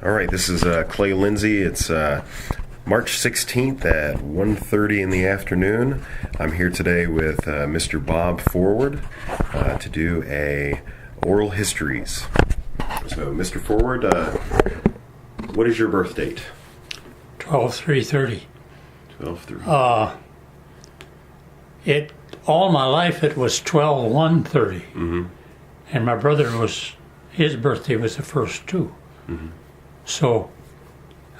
All right, this is Clay Lindsay. It's March 16th at 1:30 in the afternoon. I'm here today with Mr. Bob Forward to do a Oral Histories. So, Mr. Forward, what is your birth date? 12/3/30. 12/3. All my life it was 12/1/30. Mm-hmm. And my brother his birthday was the first too. Mm-hmm. So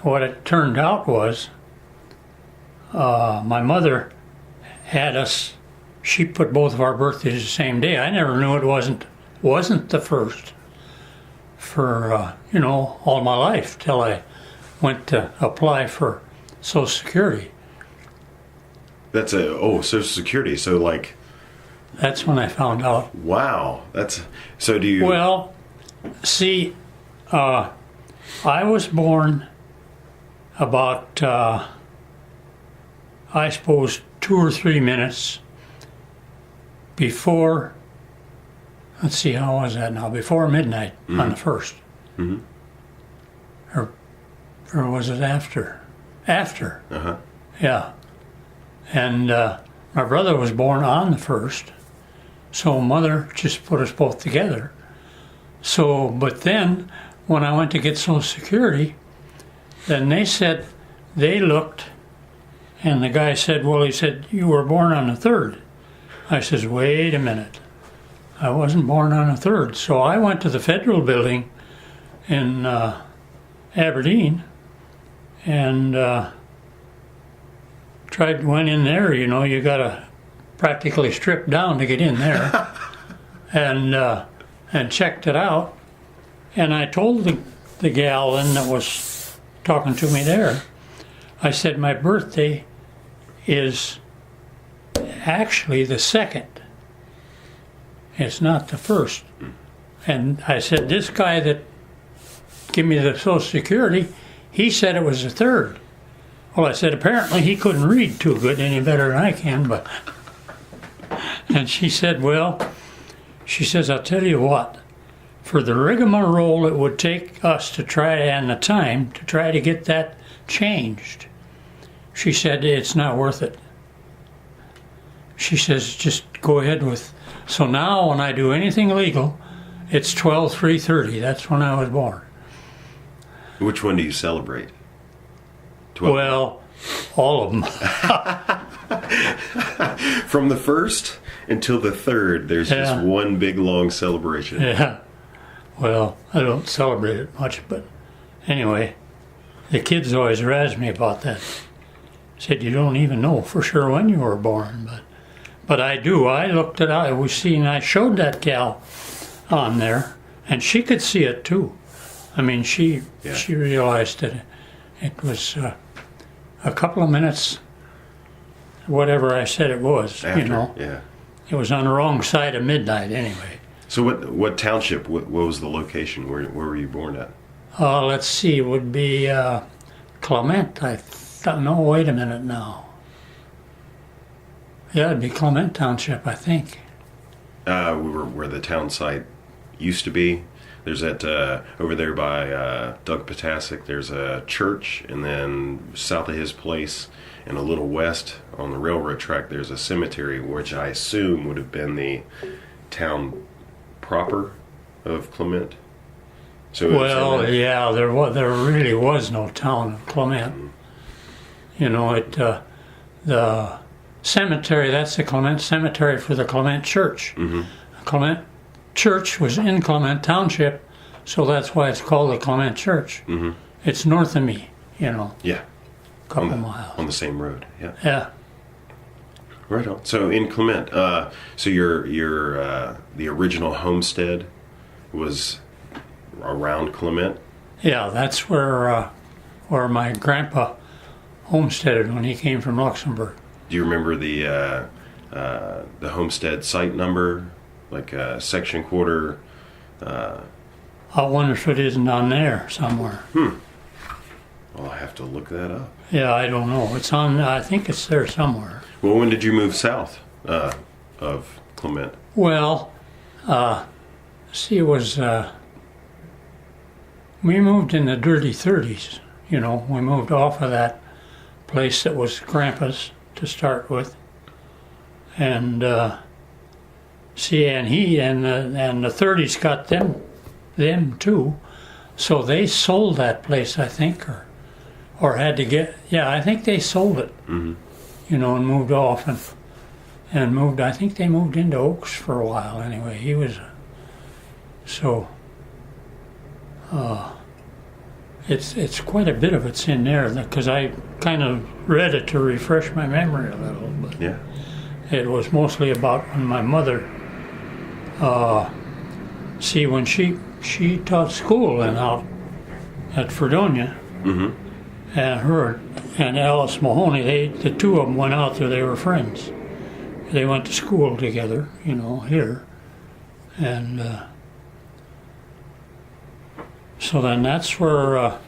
what it turned out was my mother had us, she put both of our birthdays the same day. I never knew it wasn't the first for, all my life till I went to apply for Social Security. That's Social Security. So, like... That's when I found out. Wow. So do you... Well, see, I was born about, I suppose, 2 or 3 minutes before, let's see, how was that now? Before midnight on the 1st. Mm-hmm. Or was it after? After. Uh-huh. Yeah. And my brother was born on the 1st, so Mother just put us both together. So, but then, when I went to get Social Security, then they said, they looked, and the guy said, well, he said, you were born on the 3rd. I says, wait a minute. I wasn't born on the 3rd. So I went to the Federal Building in Aberdeen, and went in there. You got to practically strip down to get in there, and checked it out. And I told the gal then that was talking to me there, I said, my birthday is actually the 2nd. It's not the 1st. And I said, this guy that gave me the Social Security, he said it was the 3rd. Well, I said, apparently he couldn't read too good, any better than I can, but... And she said, well, she says, I'll tell you what, for the rigmarole it would take us to try, and the time, to try to get that changed, she said, it's not worth it. She says, just go ahead with... So now when I do anything legal, it's 12/3/30. That's when I was born. Which one do you celebrate? 12. Well, all of them. From the 1st until the 3rd, there's just one big long celebration. Yeah. Well, I don't celebrate it much, but anyway, the kids always razz me about that. Said, you don't even know for sure when you were born, but I do. I looked it up. I showed that gal on there, and she could see it too. I mean, she realized that it was a couple of minutes, whatever I said it was, After, Yeah. It was on the wrong side of midnight anyway. So what township, what was the location? Where were you born at? Let's see, it would be Clement. No, wait a minute now. Yeah, it'd be Clement Township, I think. Where the town site used to be. There's that over there by Doug Potassic. There's a church, and then south of his place, and a little west on the railroad track, there's a cemetery, which I assume would have been the town proper of Clement. So well, yeah, there really was no town of Clement. Mm-hmm. The cemetery, that's the Clement Cemetery for the Clement Church. Mm-hmm. Clement Church was in Clement Township, so that's why it's called the Clement Church. Mm-hmm. It's north of me, Yeah. A couple miles. On the same road, yeah. Yeah. Right on. So in Clement, so your the original homestead was around Clement? Yeah, that's where my grandpa homesteaded when he came from Luxembourg. Do you remember the homestead site number, like section quarter? I wonder if it isn't on there somewhere. Well, I'll have to look that up. Yeah, I don't know. It's on. I think it's there somewhere. Well, when did you move south of Clement? Well, see, it was We moved in the dirty 30s. You know, we moved off of that place that was Grandpa's to start with, and and the 30s got them too, so they sold that place, I think, or had to get. Yeah, I think they sold it. Mm-hmm. You know, and moved off and moved. I think they moved into Oaks for a while. Anyway, he was so. It's quite a bit of it's in there because I kind of read it to refresh my memory a little. But Yeah. it was mostly about when my mother, when she taught school and out at Fredonia, Mm-hmm. and her and Alice Mahoney, the two of them went out there. They were friends. They went to school together, you know, here, and. So then that's where,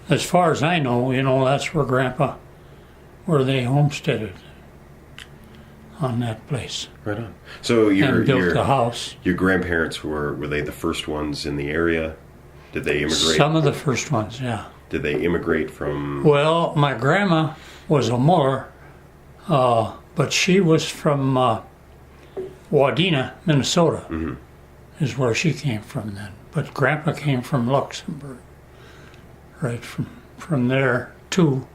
as far as I know, you know, that's where where they homesteaded on that place. Right on. So And built the house. your grandparents were they the first ones in the area? Did they immigrate? Some of the first ones, yeah. Did they immigrate from? Well, my grandma was a Muller, but she was from Wadena, Minnesota, Mm-hmm. is where she came from then. But Grandpa came from Luxembourg, right from there too.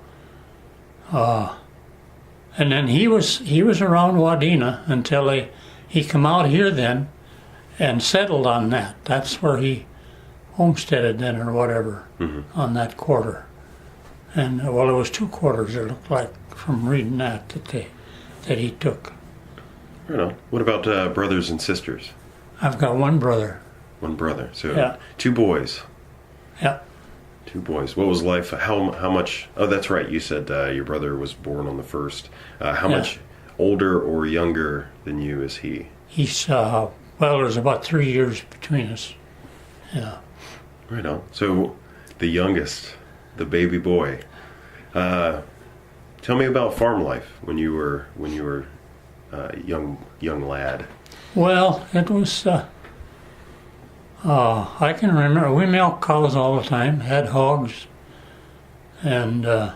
And then he was around Wadena until he come out here then, and settled on that. That's where he homesteaded then or whatever, Mm-hmm. on that quarter. And well, it was 2 quarters. It looked like from reading that he took. Right on. What about brothers and sisters? I've got one brother. One brother. So Yeah. 2 boys. Yeah. 2 boys. What was life? How much? Oh, that's right. You said your brother was born on the 1st. How Yeah. much older or younger than you is he? He's well, there's about 3 years between us. Yeah. Right on. So the youngest, the baby boy. Tell me about farm life when you were young lad. Well, it was. I can remember we milked cows all the time, had hogs, and us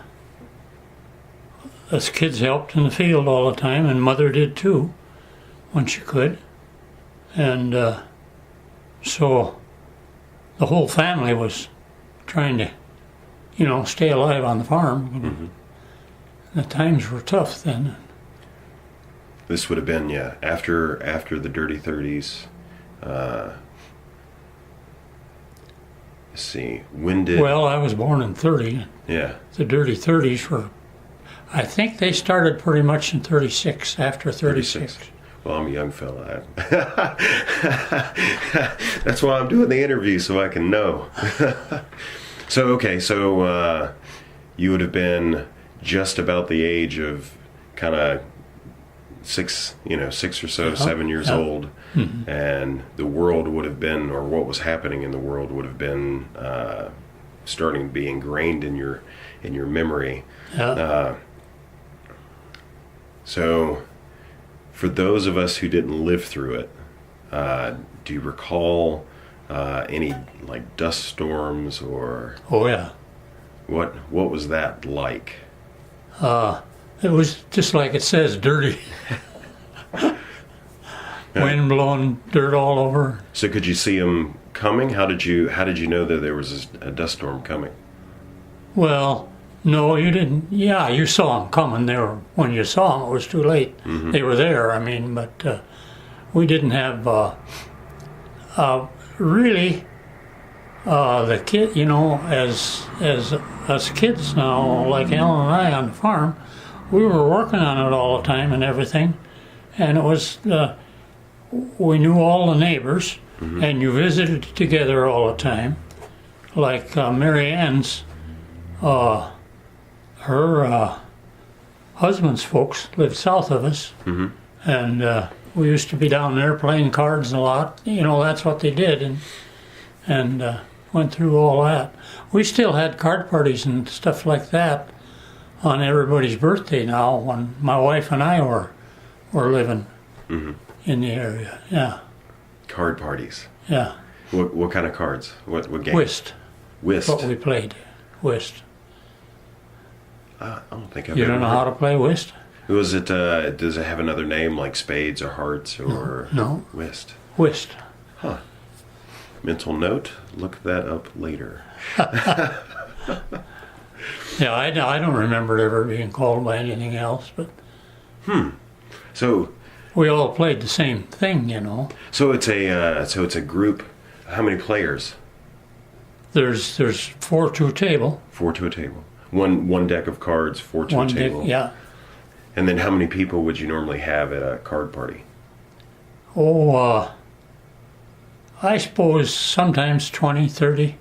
kids helped in the field all the time, and Mother did too, when she could, and so the whole family was trying to, you know, stay alive on the farm. Mm-hmm. The times were tough then. This would have been after the dirty 30s. Let's see. When did? Well, I was born in 30. Yeah. The dirty 30s were, I think they started pretty much in 36, after 36. Well, I'm a young fella. That's why I'm doing the interview, so I can know. So you would have been just about the age of kind of 6 or so, 7 years old, Mm-hmm. and the world would have been, or what was happening in the world would have been starting to be ingrained in your memory. Yeah. So, for those of us who didn't live through it, do you recall any like dust storms or Oh yeah. what was that like? It was just like it says, dirty. Wind blowing dirt all over. So could you see them coming? How did you know that there was a dust storm coming? Well, no, you didn't. Yeah, you saw them coming. When you saw them, it was too late. Mm-hmm. They were there. I mean, but we didn't have really the kid. You know, as us kids now, like Alan and I on the farm, we were working on it all the time and everything, and it was. We knew all the neighbors, Mm-hmm. and you visited together all the time. Like Mary Ann's, her husband's folks lived south of us, Mm-hmm. and we used to be down there playing cards a lot. You know, that's what they did, and went through all that. We still had card parties and stuff like that on everybody's birthday now when my wife and I were living. Mm-hmm. In the area, yeah. Card parties. Yeah. What kind of cards? What game? Whist. Whist. what we played. Whist. I don't think I've You ever don't know how to play whist? Was it? Does it have another name like spades or hearts or No. whist? Whist. Huh. Mental note. Look that up later. Yeah, I don't remember it ever being called by anything else, but So we all played the same thing, you know. so it's a group. How many players? There's 4 to a table. 4 to a table. One deck of cards. 4 to One a deck, table. yeah. And then how many people would you normally have at a card party? Oh, I suppose sometimes 20, 30.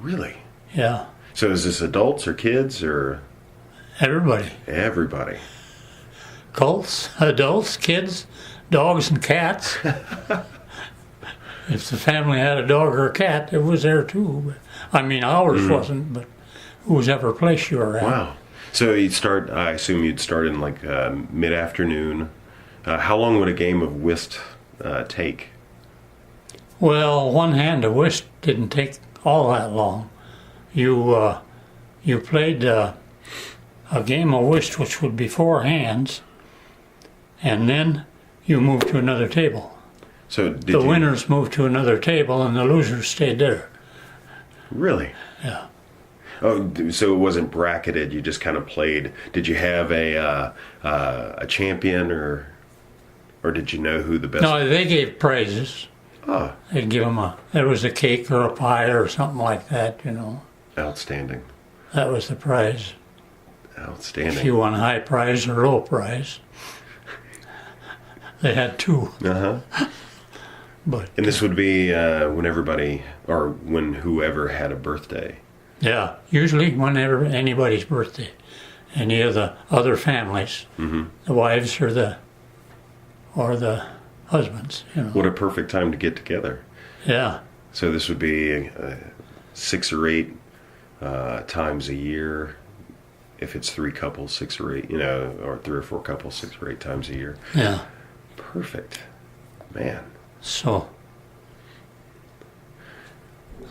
Really? Yeah. So is this adults or kids or Everybody. everybody? Cults, adults, kids, dogs and cats. If the family had a dog or a cat, it was there too. But, I mean, ours wasn't, but whoever place you were at. Wow. So you'd start, I assume you'd start in like mid-afternoon. How long would a game of whist take? Well, one hand of whist didn't take all that long. You played a game of whist which would be 4 hands, and then you moved to another table. So The winners moved to another table, and the losers stayed there. Really? Yeah. Oh, so it wasn't bracketed. You just kind of played. Did you have a champion, or did you know who the best? No, they gave prizes. Oh, They'd give them there was a cake or a pie or something like that, you know. outstanding. That was the prize. Outstanding. If you won high prize or low prize. They had 2. Uh-huh. But And this would be when everybody, or when whoever had a birthday. yeah, usually whenever anybody's birthday, any of the other families, the wives or the husbands, you know. What a perfect time to get together. Yeah, So this would be 6 or 8 times a year. If it's 3 couples, 6 or 8, or 3 or 4 couples, 6 or 8 times a year. yeah. Perfect. Man. So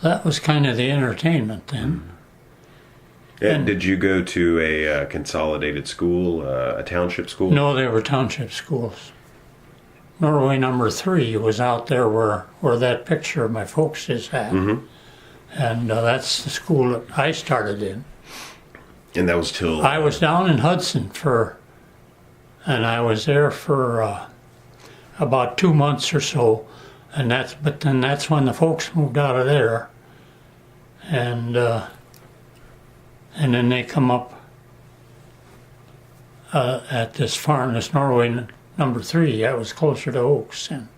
that was kind of the entertainment then. And did you go to a consolidated school, a township school? No, they were township schools. Norway number 3 was out there where that picture of my folks is at. And that's the school that I started in. And that was till... I was down in Hudson and I was there for about 2 months or so, but then that's when the folks moved out of there, and then they come up at this farm, this Norway number 3. That was closer to Oaks, and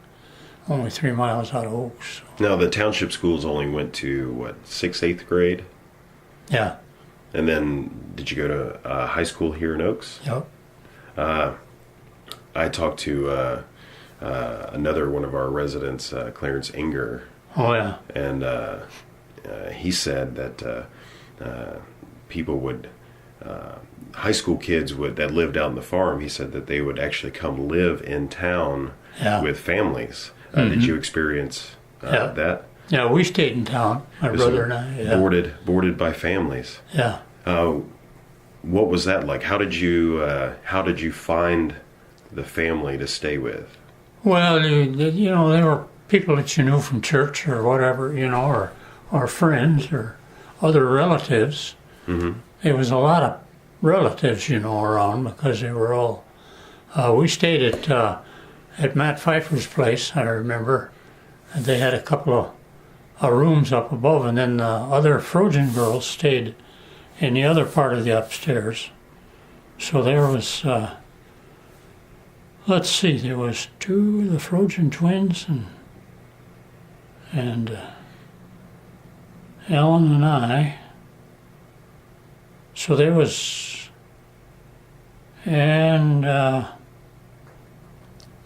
only 3 miles out of Oaks. Now, the township schools only went to, what, 6th, 8th grade? Yeah. And then, did you go to high school here in Oaks? Yep. I talked to another one of our residents, Clarence Inger, Oh yeah. and he said that people would, high school kids that lived out on the farm, he said that they would actually come live in town Yeah. with families. Did you experience Yeah. that? Yeah, we stayed in town, my brother and I. Yeah. Boarded by families. Yeah. What was that like? How did you find the family to stay with? Well, they were people that you knew from church or whatever, or friends or other relatives. Mm-hmm. There was a lot of relatives, around because they were all. We stayed at Matt Pfeiffer's place, I remember. And they had a couple of rooms up above, and then the other Frogen girls stayed in the other part of the upstairs. So there was. Let's see, there was 2, the Frogen twins, and Ellen and I. So there was, and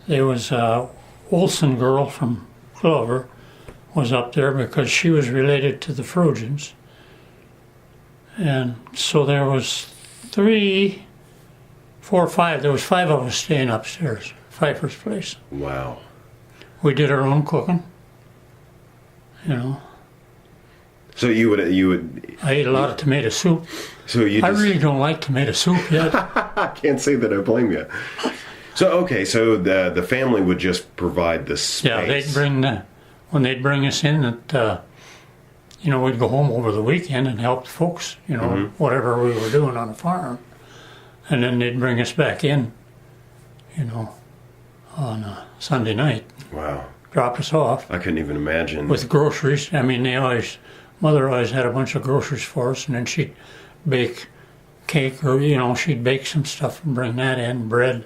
there was a Olsen girl from Clover was up there because she was related to the Frogens. And so there was 3, 4 or 5. There was 5 of us staying upstairs, Pfeiffer's place. Wow. We did our own cooking, So you would. I ate a lot of tomato soup. So you. I Just, really don't like tomato soup yet. I can't say that I blame you. So okay, so the family would just provide the space. Yeah, when they'd bring us in, that we'd go home over the weekend and help the folks, whatever we were doing on the farm, and then they'd bring us back in, on a Sunday night. Wow. Drop us off. I couldn't even imagine. With groceries. I mean, Mother always had a bunch of groceries for us, and then she'd bake cake, or, she'd bake some stuff and bring that in, bread.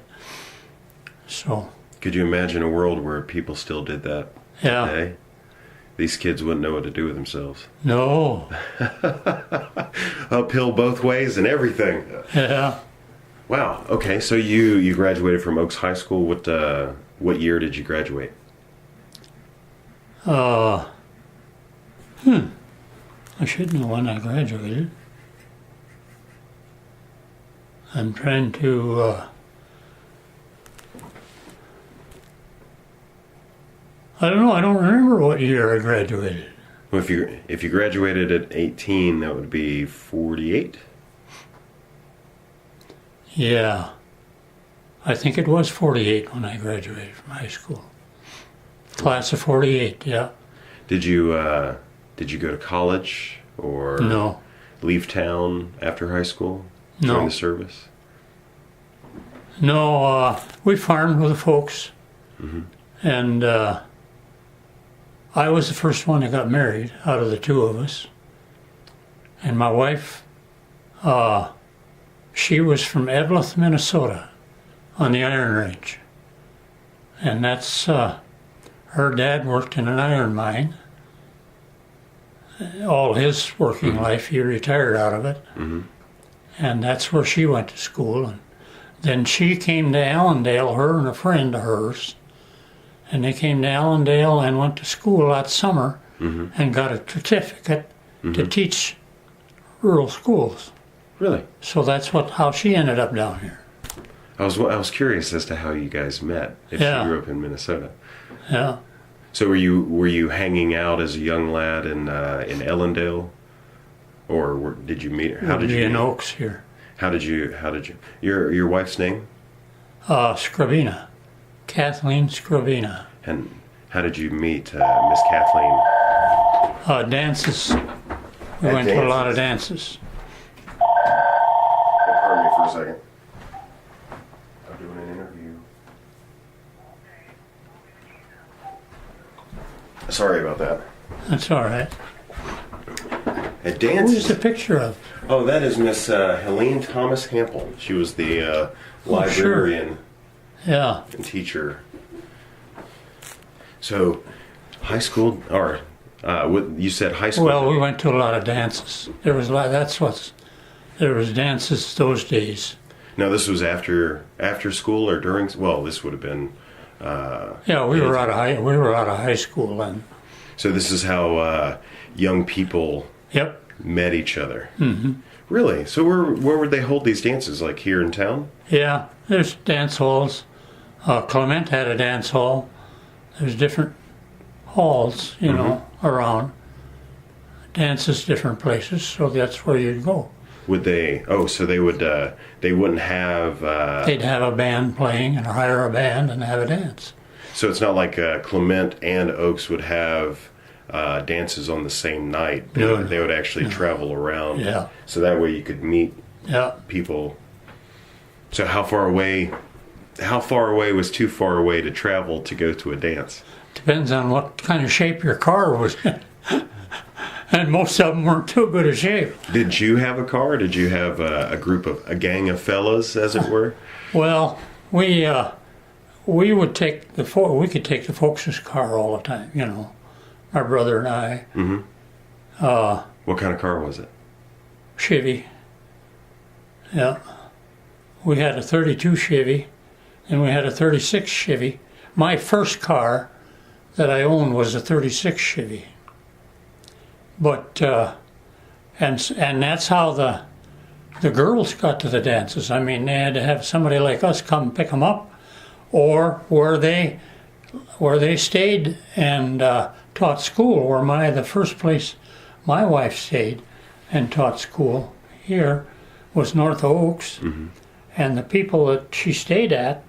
So. Could you imagine a world where people still did that today? These kids wouldn't know what to do with themselves. No. Uphill both ways and everything. Yeah. Wow. Okay, so you graduated from Oaks High School. What year did you graduate? I should know when I graduated. I'm trying to, I don't know, I don't remember what year I graduated. Well, if you graduated at 18, that would be 48? Yeah. I think it was 48 when I graduated from high school. Class of 48, yeah. Did you go to college or No. leave town after high school? No. Join the service? No, we farmed with the folks. Mm-hmm. And I was the first one that got married out of the two of us. And my wife, she was from Eveleth, Minnesota, on the Iron Range. And that's, her dad worked in an iron mine. All his working life, he retired out of it. Mm-hmm. And that's where she went to school. And then she came to Allendale, her and a friend of hers. And they came to Allendale and went to school that summer and got a certificate to teach rural schools. Really? So that's how she ended up down here. I was curious as to how you guys met. If you grew up in Minnesota. Yeah. So were you hanging out as a young lad in Ellendale, or did you meet? How did you in meet? Oaks here? How did you? Your wife's name? Scravina, Kathleen Scravina. And how did you meet Miss Kathleen? Dances. We went to a lot of dances. Pardon me for a second. I'm doing an interview. Sorry about that. That's all right. At Who dances. is the picture of? Oh, that is Miss Helene Thomas Hample. She was the librarian Yeah. and teacher. So, high school, or what you said high school? Well, we went to a lot of dances. There was there was dances those days. No, this was after school or during. Well, this would have been. Yeah, we were out of high school then. So this is how young people Yep. met each other. Mm-hmm. Really? So where would they hold these dances? Like here in town? Yeah, there's dance halls. Clement had a dance hall. There's different halls, around. Dances different places, so that's where you'd go. Would they? Oh, so they would. They wouldn't have. They'd have a band playing and hire a band and have a dance. So it's not like Clement and Oaks would have dances on the same night. No. They would actually travel around. Yeah. So that way you could meet people. So how far away was too far away to travel to go to a dance? Depends on what kind of shape your car was in. And most of them weren't too good a shape. Did you have a car? Did you have a gang of fellas, as it were? Well, we would take we could take the folks' car all the time, my brother and I. Mm-hmm. What kind of car was it? Chevy. Yeah. We had a 32 Chevy, and we had a 36 Chevy. My first car that I owned was a 36 Chevy. But and that's how the girls got to the dances. I mean, they had to have somebody like us come pick them up, or where they stayed and taught school. The first place my wife stayed and taught school here was North Oaks, and the people that she stayed at,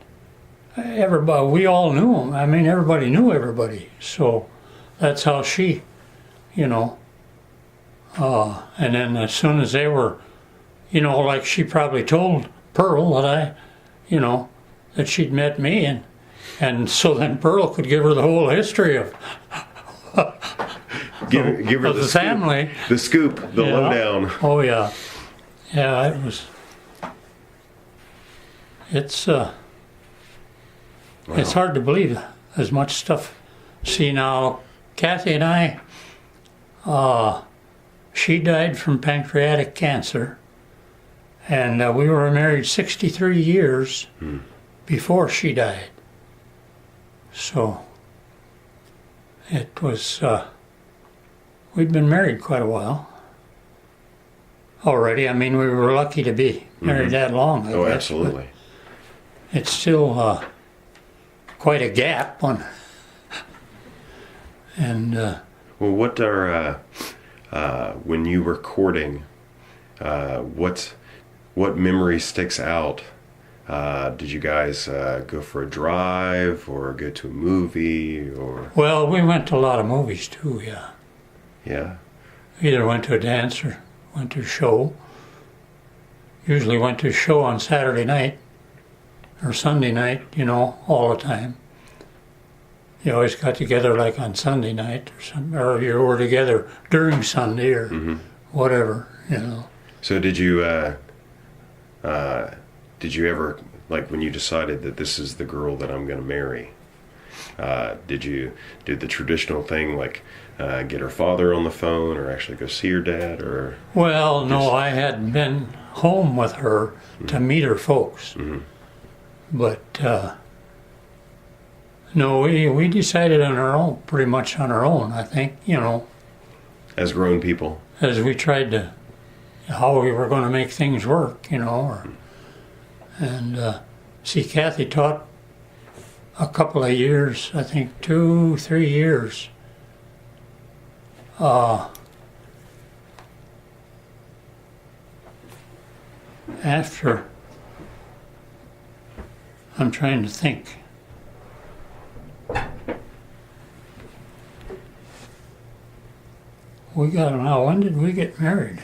everybody, we all knew them. I mean, everybody knew everybody. So that's how she, you know. And then as soon as they were, you know, like she probably told Pearl that that she'd met me, and so then Pearl could give her the whole history of give her of the family. The scoop, the lowdown. Oh yeah, yeah. It was. It's It's hard to believe as much stuff. See now, Kathy and I. She died from pancreatic cancer, and we were married 63 years before she died. So it was. We'd been married quite a while already. I mean, we were lucky to be married that long. I guess, absolutely. It's still quite a gap on. And well, what are when you were courting? What memory sticks out? Did you guys go for a drive or go to a movie or? Well, we went to a lot of movies too. Yeah. Yeah. Either went to a dance or went to a show. Usually went to a show on Saturday night or Sunday night, you know, all the time. You always got together like on Sunday night or something, or you were together during Sunday or whatever, you know. So did you ever, like when you decided that this is the girl that I'm going to marry, did you do the traditional thing like get her father on the phone or actually go see her dad or? Well, no, I hadn't been home with her to meet her folks. But no, we decided on our own, pretty much on our own, I think, you know. As grown people? As we tried to, how we were going to make things work, you know. And see, Kathy taught a couple of years, I think 2-3 years. After, I'm trying to think. When did we get married?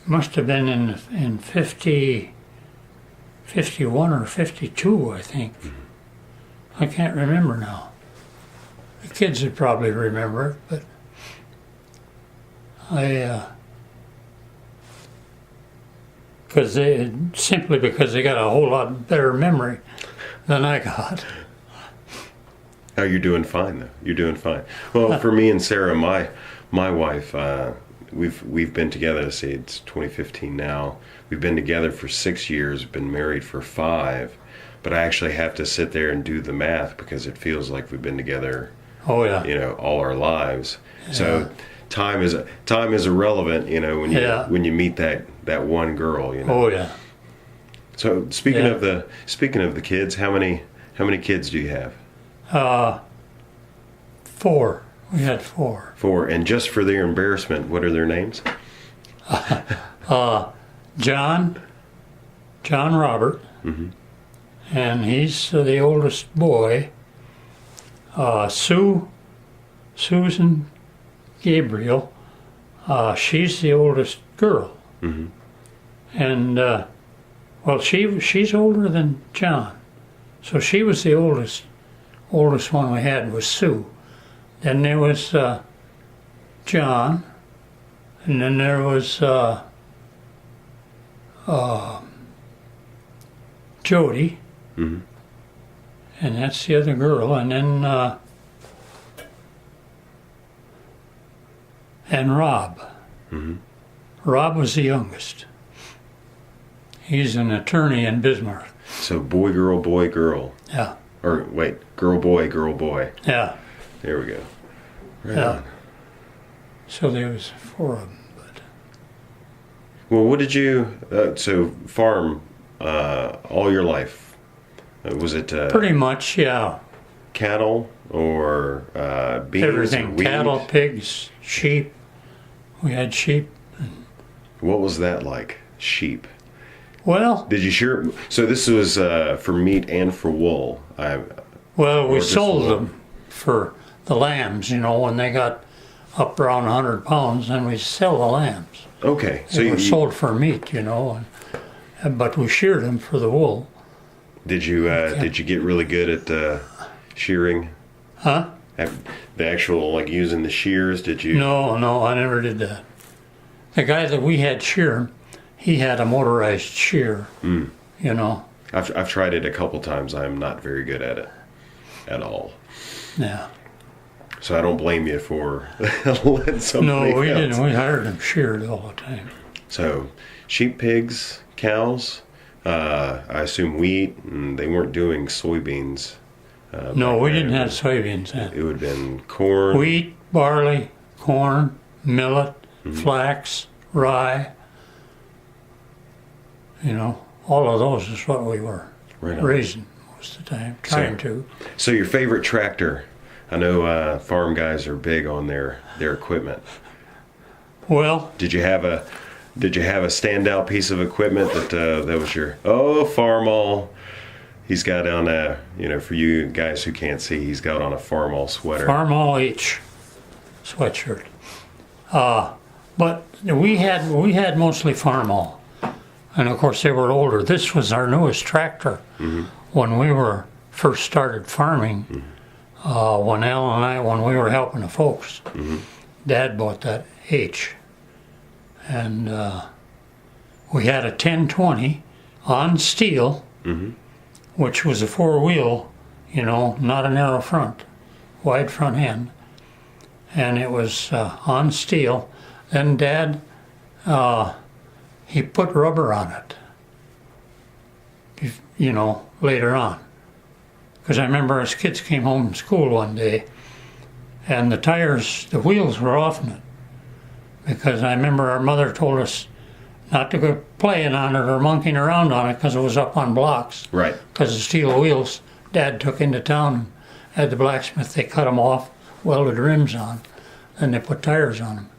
Must have been in 51 or 52, I think. I can't remember now. The kids would probably remember it, but because they got a whole lot better memory than I got. Oh, you're doing fine though. You're doing fine. Well, for me and Sarah, my wife, we've been together. Let's see, it's 2015 now. We've been together for 6 years. Been married for 5, but I actually have to sit there and do the math because it feels like we've been together. Oh yeah. You know, all our lives. Yeah. So time is irrelevant. You know, when you meet that one girl. You know. Oh yeah. So speaking of the kids, how many kids do you have? 4. We had 4. 4, and just for their embarrassment, what are their names? John Robert, and he's the oldest boy. Susan Gabriel, she's the oldest girl, and well, she's older than John, so she was the oldest one we had was Sue. Then there was John, and then there was Jody, and that's the other girl, and then and Rob. Rob was the youngest. He's an attorney in Bismarck. So boy, girl. Yeah. Or wait, girl, boy. Yeah. There we go. Right yeah. On. So there was 4 of them. Well, what did you so farm all your life? Was it Pretty much, yeah. cattle or beans? Everything. Or wheat? Cattle, pigs, sheep. We had sheep. What was that like? Sheep. Well, Did you shear? So this was for meat and for wool. we Or just sold wool. them for the lambs, when they got up around 100 pounds, then we sell the lambs. Okay, so They were you sold for meat, but we sheared them for the wool. did you get really good at shearing? Huh? The actual like using the shears? Did you? No, I never did that. The guy that we had shear, he had a motorized shear, I've tried it a couple times. I'm not very good at it at all. Yeah. So I don't blame you for letting somebody No, we else. didn't. We hired them sheared all the time. So sheep, pigs, cows. I assume wheat, and they weren't doing soybeans. No, back we then. didn't have soybeans then. It would have been corn. Wheat, barley, corn, millet, flax, rye. All of those is what we were Right on. raising most of the time, trying to. So your favorite tractor? I know farm guys are big on their equipment. Well, Did you have a standout piece of equipment that was your Farmall? He's got on for you guys who can't see, he's got on a Farmall sweater. Farmall H sweatshirt. But we had mostly Farmall, and of course they were older. This was our newest tractor when we were first started farming. When Al and I, when we were helping the folks, Dad bought that H, and we had a 1020 on steel, which was a 4-wheel, not a narrow front, wide front end, and it was on steel. Then Dad, he put rubber on it, later on. Because I remember as kids came home from school one day, and the wheels were off in it. Because I remember our mother told us not to go playing on it or monkeying around on it because it was up on blocks. Right. Because the steel wheels Dad took into town and had the blacksmith, they cut them off, welded rims on, and they put tires on them.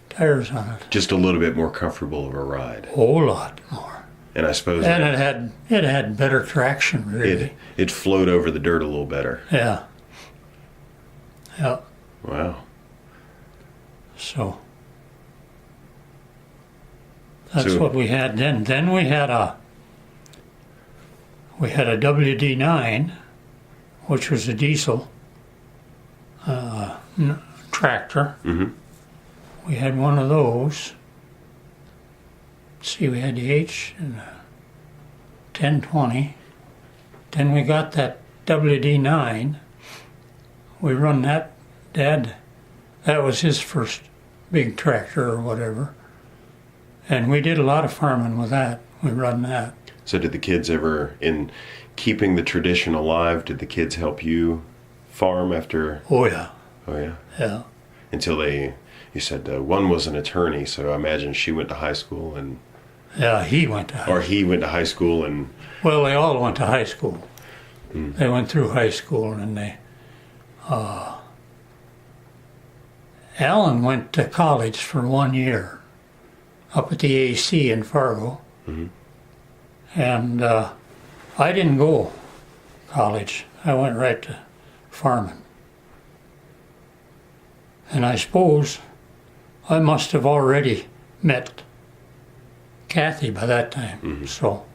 Tires on it. Just a little bit more comfortable of a ride. A whole lot more. And I suppose And it had better traction, really. it flowed over the dirt a little better. Yeah. Yeah. Wow. So that's So- what we had then. Then we had a WD9, which was a diesel tractor. We had one of those. See, we had the H and the 1020. Then we got that WD9. We run that. Dad, that was his first big tractor or whatever. And we did a lot of farming with that. We run that. So did the kids ever, in keeping the tradition alive, did the kids help you farm after? Oh yeah, Oh yeah. yeah. Until you said one was an attorney, so I imagine she went to high school and. Yeah, he went to high Or he went to high school and. Well, they all went to high school. They went through high school, and Alan went to college for 1 year up at the AC in Fargo. And I didn't go college. I went right to farming. And I suppose I must have already met Kathy by that time. So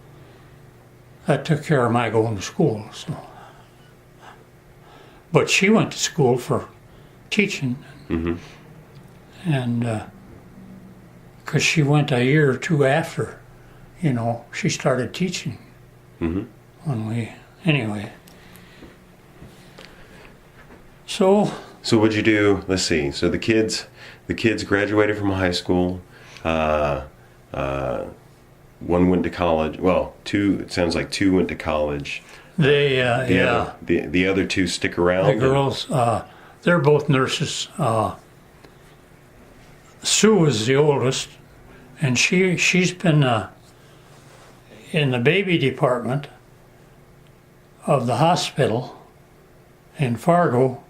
that took care of my going to school. So, but she went to school for teaching, and because she went a year or two after, she started teaching. Anyway. So what'd you do? Let's see. So the kids graduated from high school. One went to college. Well, two. It sounds like two went to college. they, The other two stick around. the girls, they're both nurses. Sue is the oldest, And she's been in the baby department of the hospital in Fargo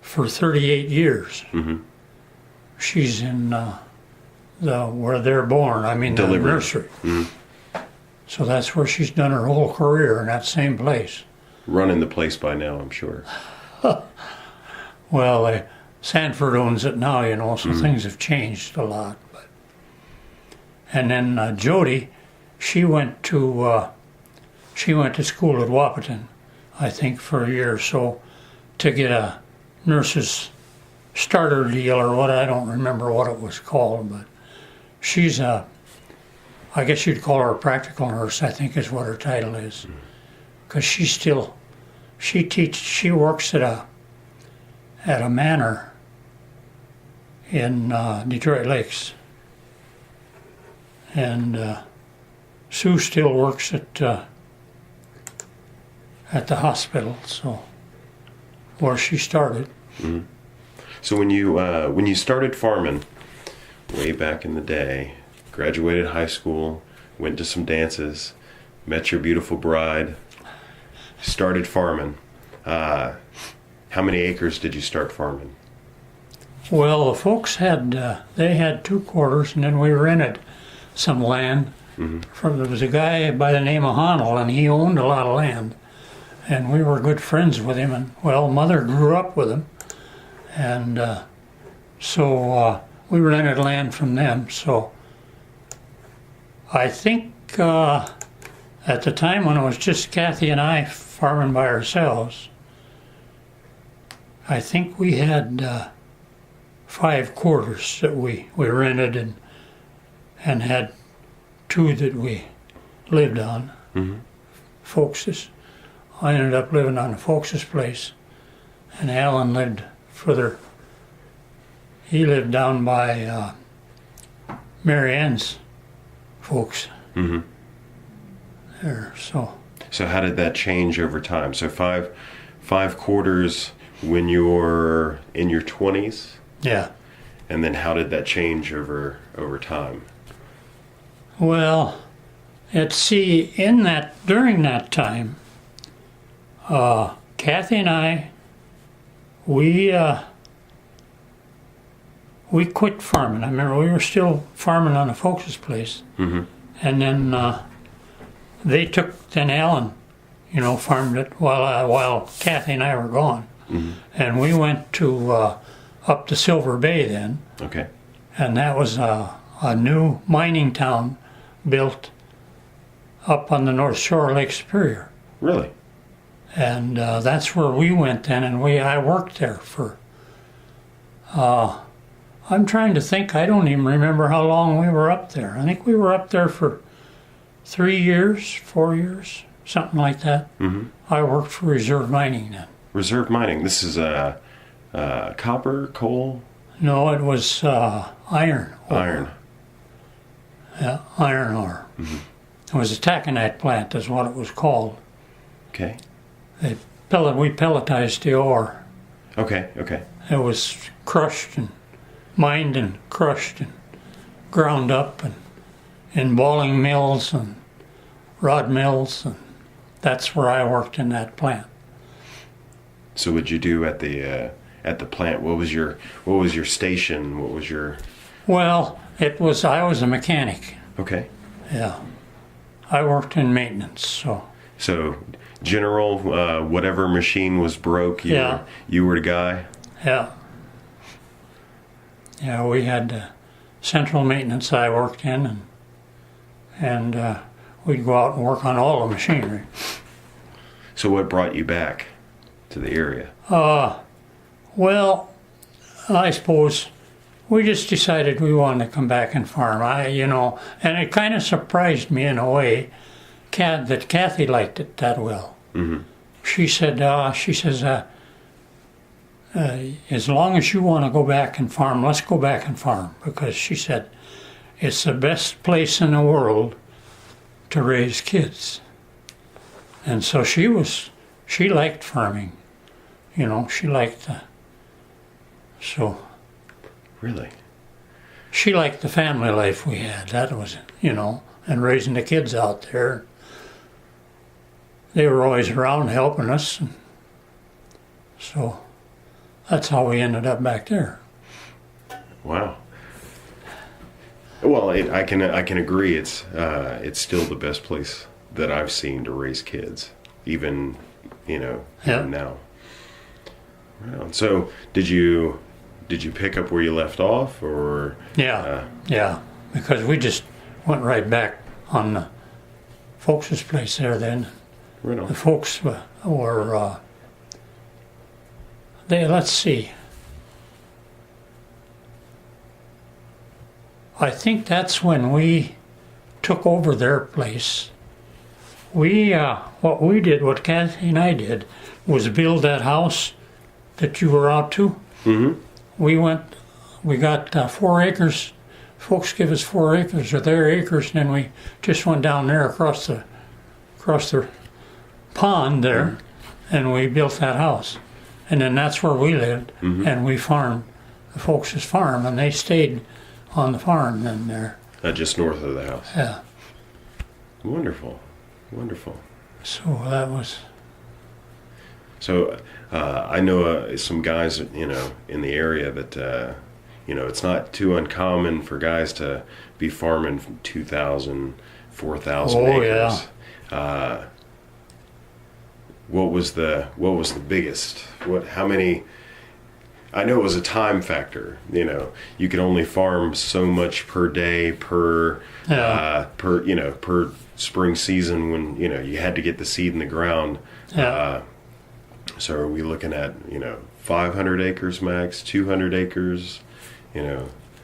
for 38 years. Mm-hmm. She's in where they're born. I mean, Delivery. the nursery. Mm-hmm. So that's where she's done her whole career, in that same place. Running the place by now, I'm sure. Well, Sanford owns it now, you know, so things have changed a lot. And then Jody, she went to school at Wahpeton, I think, for a year or so, to get a nurse's starter deal or what. I don't remember what it was called, but she's I guess you'd call her a practical nurse, I think is what her title is, because she works at a manor in Detroit Lakes, and Sue still works at the hospital, so where she started. Mm-hmm. So when you started farming way back in the day, graduated high school, went to some dances, met your beautiful bride, started farming. How many acres did you start farming? Well, the folks had 2 quarters, and then we rented some land. Mm-hmm. There was a guy by the name of Honnold, and he owned a lot of land, and we were good friends with him. And well, Mother grew up with him, and so we rented land from them. So I think at the time when it was just Kathy and I farming by ourselves, I think we had 5 quarters that we rented and had 2 that we lived on. Mm-hmm. Folks's. I ended up living on the Folks's place, and Alan lived further. He lived down by Mary Ann's folks. Mm-hmm. There, so how did that change over time? So five quarters when you're in your 20s, yeah. and then how did that change over time? Well, during that time, Kathy and I, we quit farming. I remember we were still farming on the folks' place, Mm-hmm. and then then Alan, farmed it while Kathy and I were gone, Mm-hmm. and we went to up to Silver Bay then, Okay. and that was a new mining town built up on the north shore of Lake Superior. Really? And that's where we went then, and I worked there for, I'm trying to think, I don't even remember how long we were up there. I think we were up there for 3 years, 4 years, something like that. Mm-hmm. I worked for Reserve Mining then. Reserve mining. This is copper, coal? No, it was iron ore. Iron. Yeah, iron ore. Mm-hmm. It was a taconite plant is what it was called. Okay. We pelletized the ore. Okay. It was crushed and mined and crushed and ground up and in balling mills and rod mills, and that's where I worked in that plant. So what'd you do at the plant? What was your station? What was your? Well, I was a mechanic. Okay. Yeah, I worked in maintenance. So general, whatever machine was broke, you were the guy. Yeah. Yeah, we had central maintenance I worked in, and we'd go out and work on all the machinery. So what brought you back to the area? Well, I suppose we just decided we wanted to come back and farm. And it kind of surprised me in a way that Kathy liked it that well. Mm-hmm. She said, as long as you want to go back and farm, let's go back and farm. Because she said, it's the best place in the world to raise kids. And so she liked farming. She liked so. Really? she liked the family life we had. That was, and raising the kids out there. They were always around helping us. So that's how we ended up back there. Wow. Well, I can agree. It's still the best place that I've seen to raise kids, even even now. Wow. So did you pick up where you left off, or? Yeah, because we just went right back on the folks' place there then. Right on. The folks were let's see. I think that's when we took over their place. What Kathy and I did, was build that house that you were out to. Mm-hmm. We got 4 acres. Folks give us 4 acres of their acres, and then we just went down there across the pond there, and we built that house. And then that's where we lived, and we farmed the folks' farm, and they stayed on the farm then there. Just north of the house. Yeah. Wonderful. So that was. So I know some guys, in the area that, it's not too uncommon for guys to be farming from 2,000, 4,000 acres. Yeah. What was the biggest? How many? I know it was a time factor. You could only farm so much per day per spring season when you had to get the seed in the ground. Yeah. So are we looking at 500 acres max, 200 acres?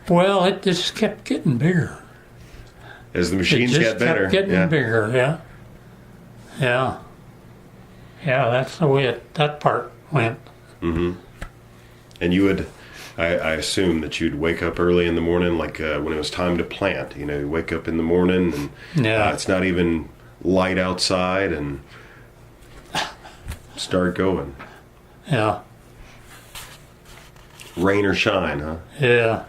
Well, it just kept getting bigger as the machines got better. Kept getting bigger. Yeah. That's the way that part went. Mm-hmm. And you would, I assume that you'd wake up early in the morning, like when it was time to plant. You wake up in the morning and it's not even light outside, and start going. Yeah. Rain or shine, huh? Yeah.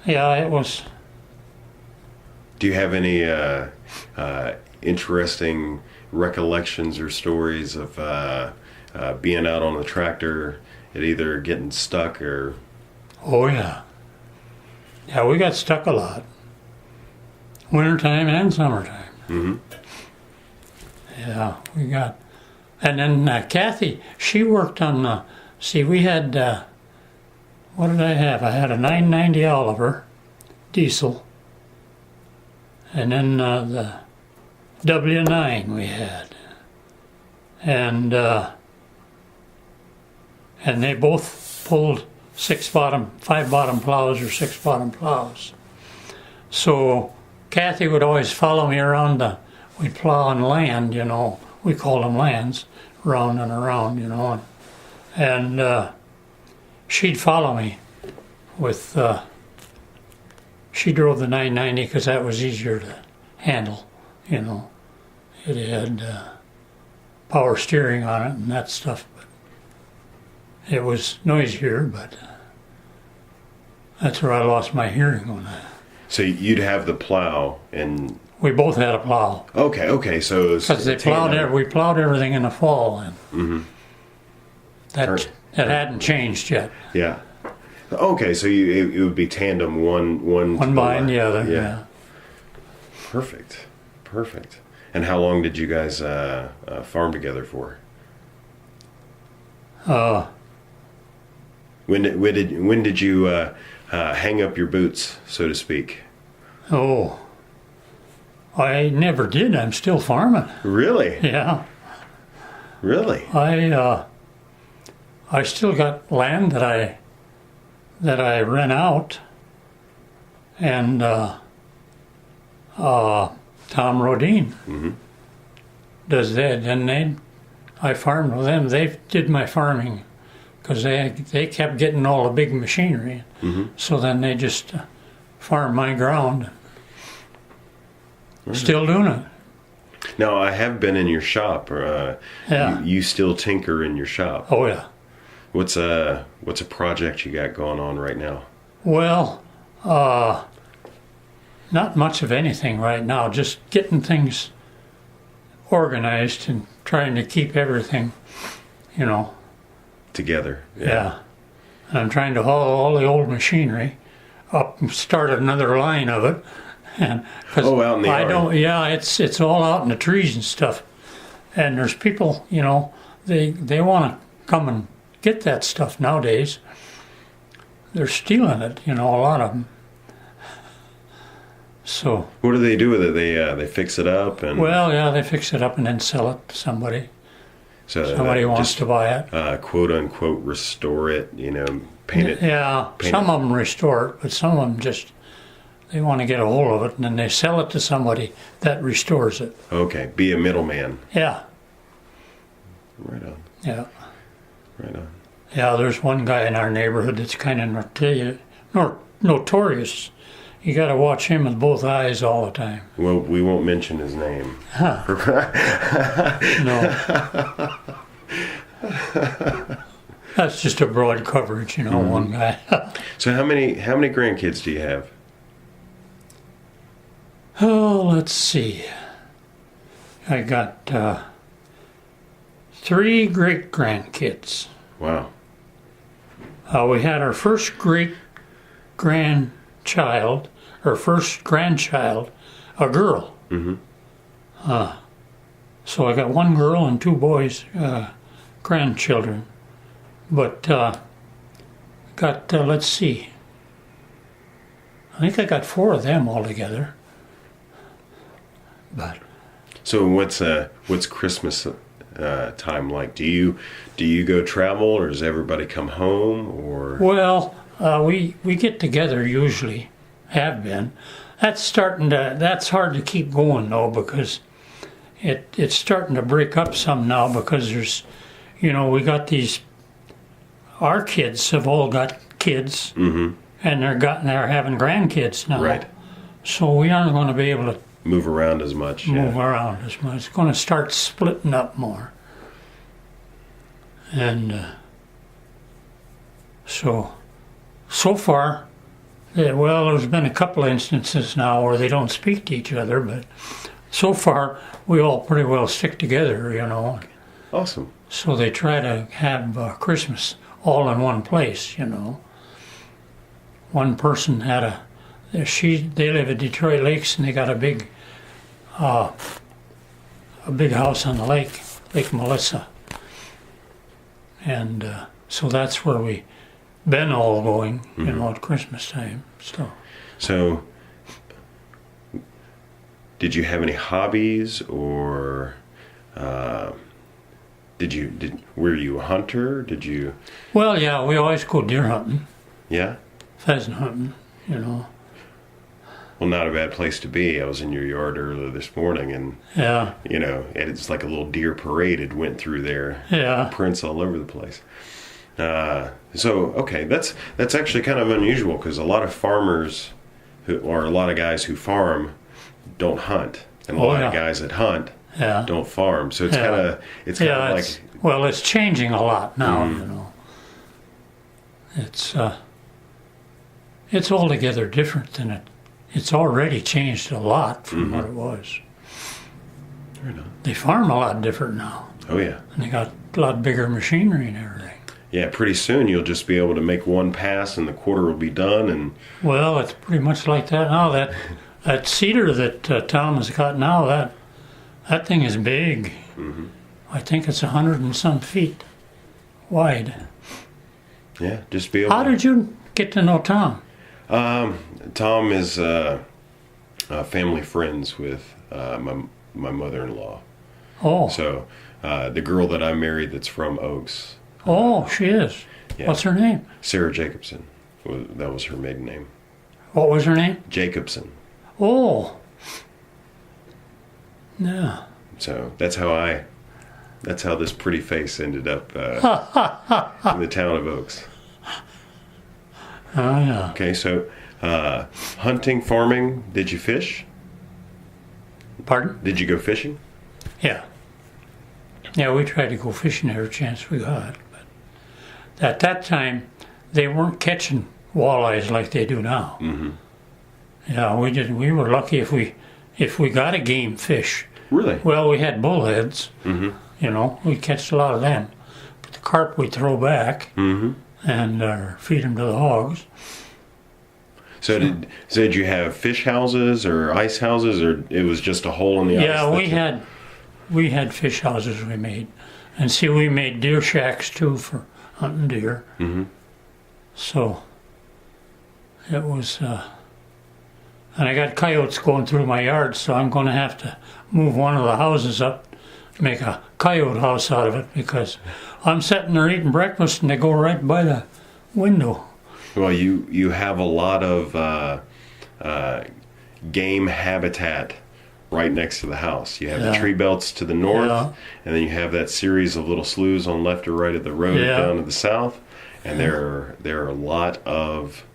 Yeah, it was. Do you have any interesting recollections or stories of being out on the tractor, it either getting stuck or? Oh yeah. Yeah, we got stuck a lot. Wintertime and summertime. Mm-hmm. Yeah, we got. And then Kathy, she worked on we had, what did I have? I had a 990 Oliver diesel. And then the W9 we had. And they both pulled 5-bottom plows or 6-bottom plows. So Kathy would always follow me around we'd plow on land, we call them lands, round and around, and she'd follow me with, she drove the 990 because that was easier to handle, It had power steering on it and that stuff, but it was noisier, but that's where I lost my hearing on that. So you'd have the plow and... We both had a plow. Okay, so... Because we plowed everything in the fall, and that hadn't changed yet. Yeah. Okay, so it would be tandem, one behind the other, yeah. Perfect. And how long did you guys farm together for? When did you hang up your boots, so to speak? Oh, I never did. I'm still farming. Really? Yeah. Really? I still got land that I rent out, and Tom Rodine does that, and I farmed with them. They did my farming because they kept getting all the big machinery. So then they just farmed my ground. Still doing it. Now, I have been in your shop. You still tinker in your shop. Oh yeah. What's a project you got going on right now? Well, Not much of anything right now. Just getting things organized and trying to keep everything, Together. Yeah. And I'm trying to haul all the old machinery up and start another line of it. And Out in the yard. It's all out in the trees and stuff. And there's people, they want to come and get that stuff nowadays. They're stealing it, a lot of them. So. What do they do with it? They fix it up and. Well, yeah, they fix it up and then sell it to somebody. So somebody wants to buy it. Quote unquote, restore it. Paint it. Yeah, some of them restore it, but some of them they want to get a hold of it and then they sell it to somebody that restores it. Okay, be a middleman. Yeah. Right on. Yeah. Right on. Yeah, there's one guy in our neighborhood that's kind of notorious. You got to watch him with both eyes all the time. Well, we won't mention his name. Huh. No. That's just a broad coverage, one guy. So how many grandkids do you have? Oh, let's see. I got 3 great-grandkids. Wow. We had our first great-grandchild, our first grandchild, a girl. Mm-hmm. So I got 1 girl and 2 boys, grandchildren. But let's see. I think I got 4 of them altogether. But so what's Christmas time like? Do you go travel, or does everybody come home, or? Well, we get together usually. Have been. That's hard to keep going though, because it's starting to break up some now, because there's, we got these. Our kids have all got kids, mm-hmm. and they're having grandkids now. Right. So we aren't going to be able to move around as much. It's going to start splitting up more. And so far, there's been a couple of instances now where they don't speak to each other, but so far we all pretty well stick together, Awesome. So they try to have Christmas all in one place, One person had they live at Detroit Lakes, and they got a big house on the lake, Lake Melissa. And so that's where we been all going, mm-hmm. At Christmas time. So did you have any hobbies, or were you a hunter? Did you? Well, yeah, we always go deer hunting. Yeah? Pheasant hunting, Well, not a bad place to be. I was in your yard earlier this morning, and yeah, it's like a little deer parade. It went through there. Yeah, prints all over the place. Okay, that's actually kind of unusual, because a lot of farmers, a lot of guys who farm, don't hunt, and a lot of guys that hunt don't farm. So it's kind of like, well, it's changing a lot now. It's altogether different than it. It's already changed a lot from mm-hmm. what it was. Right on. They farm a lot different now. Oh yeah. And they got a lot bigger machinery and everything. Yeah, pretty soon you'll just be able to make one pass and the quarter will be done. And well, it's pretty much like that now. That cedar that Tom has got now, that thing is big. mm-hmm. I think it's 100 and some feet wide. Yeah, just be able. How did you get to know Tom? Tom is family friends with my mother-in-law. Oh. So the girl that I married that's from Oaks. Oh, she is. Yeah. What's her name? Sarah Jacobson. That was her maiden name. What was her name? Jacobson. Oh. Yeah. So that's how this pretty face ended up in the town of Oaks. Oh, yeah. Okay, so hunting, farming, did you fish? Pardon? Did you go fishing? Yeah. Yeah, we tried to go fishing every chance we got. But at that time, they weren't catching walleyes like they do now. Mm-hmm. Yeah, we were lucky if we got a game fish. Really? Well, we had bullheads. Mm-hmm. You know, we catch a lot of them. But the carp we throw back Mm-hmm. and feed them to the hogs. So did you have fish houses or ice houses, or it was just a hole in the ice? Yeah, we had fish houses we made, and see, we made deer shacks too for hunting deer. Mm-hmm. So it was, and I got coyotes going through my yard, so I'm going to have to move one of the houses up, make a coyote house out of it, because I'm sitting there eating breakfast and they go right by the window. Well, you have a lot of game habitat right next to the house. You have the tree belts to the north, and then you have that series of little sloughs on left or right of the road down to the south, and there are a lot of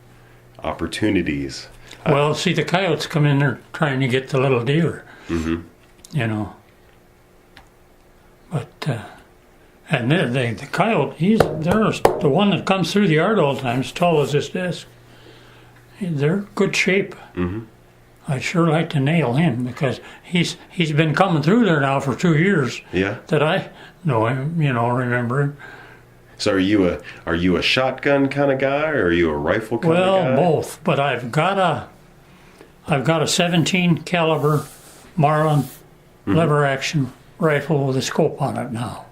opportunities. Well, see, the coyotes come in there trying to get the little deer, Mm-hmm. you know. But and the coyote, there's the one that comes through the yard all the time, as tall as this desk. They're good shape. Mm-hmm. I'd sure like to nail him, because he's been coming through there now for 2 years. Yeah. That I know him, remember him. So are you a shotgun kind of guy, or are you a rifle kind of guy? Well, both. But I've got a 17 caliber Marlin lever action rifle with a scope on it now,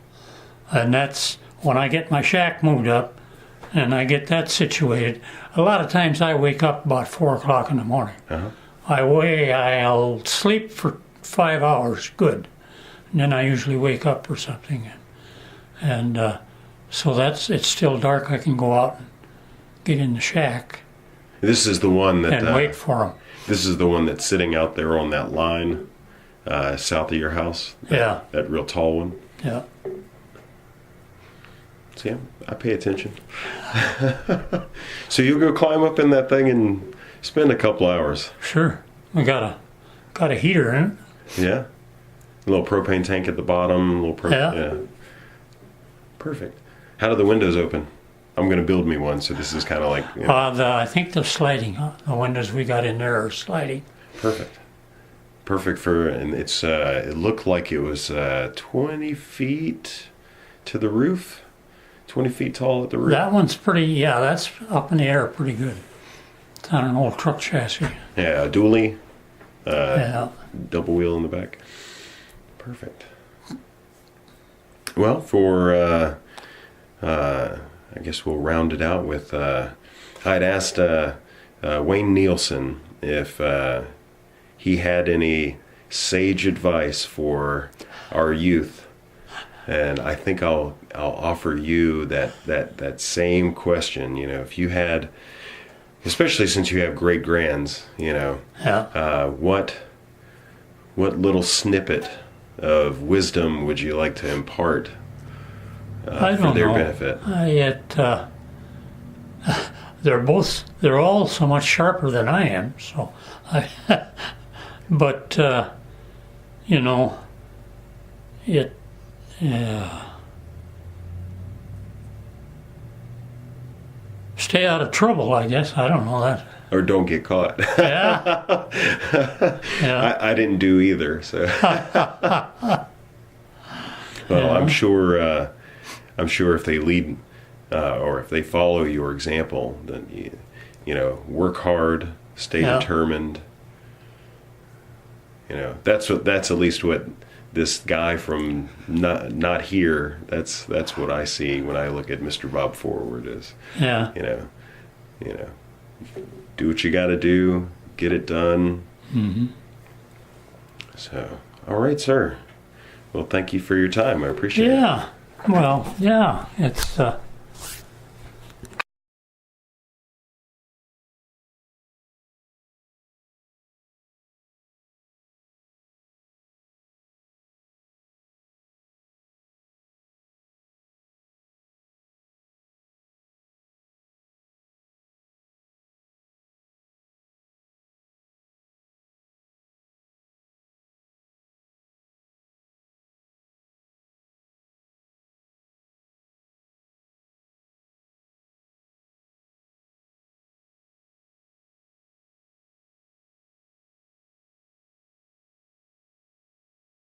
and that's when I get my shack moved up and I get that situated. A lot of times I wake up about 4 o'clock in the morning. Uh-huh. I'll sleep for 5 hours, good, and then I usually wake up or something, and so it's still dark. I can go out and get in the shack. This is the one that and wait for them. This is the one that's sitting out there on that line south of your house. That real tall one. Yeah. See, I pay attention. So you'll go climb up in that thing and spend a couple hours. Sure. We got a heater in it. Yeah. A little propane tank at the bottom. Yeah. Perfect. How do the windows open? I'm going to build me one, so this is kind of like... I think they're sliding. The windows we got in there are sliding. Perfect for... And it's it looked like it was 20 feet to the roof. 20 feet tall at the roof. That one's pretty... Yeah, that's up in the air pretty good. It's on an old truck chassis. Yeah, a dually. Double wheel in the back. Perfect. Well, for... I guess we'll round it out with, I'd asked Wayne Nielsen if he had any sage advice for our youth. And I think I'll offer you that same question. If you had, especially since you have great grands, what little snippet of wisdom would you like to impart for their benefit? They're all so much sharper than I am. So, but stay out of trouble, I guess. I don't know that. Or don't get caught. Yeah. Yeah. I didn't do either. So. Well, I'm sure if they lead or if they follow your example, then work hard, stay determined. That's at least what this guy from not here. That's what I see when I look at Mr. Bob Forward is. Yeah. Do what you got to do, get it done. Mm-hmm. So, all right, sir. Well, thank you for your time. I appreciate it. Yeah. Well, yeah. It's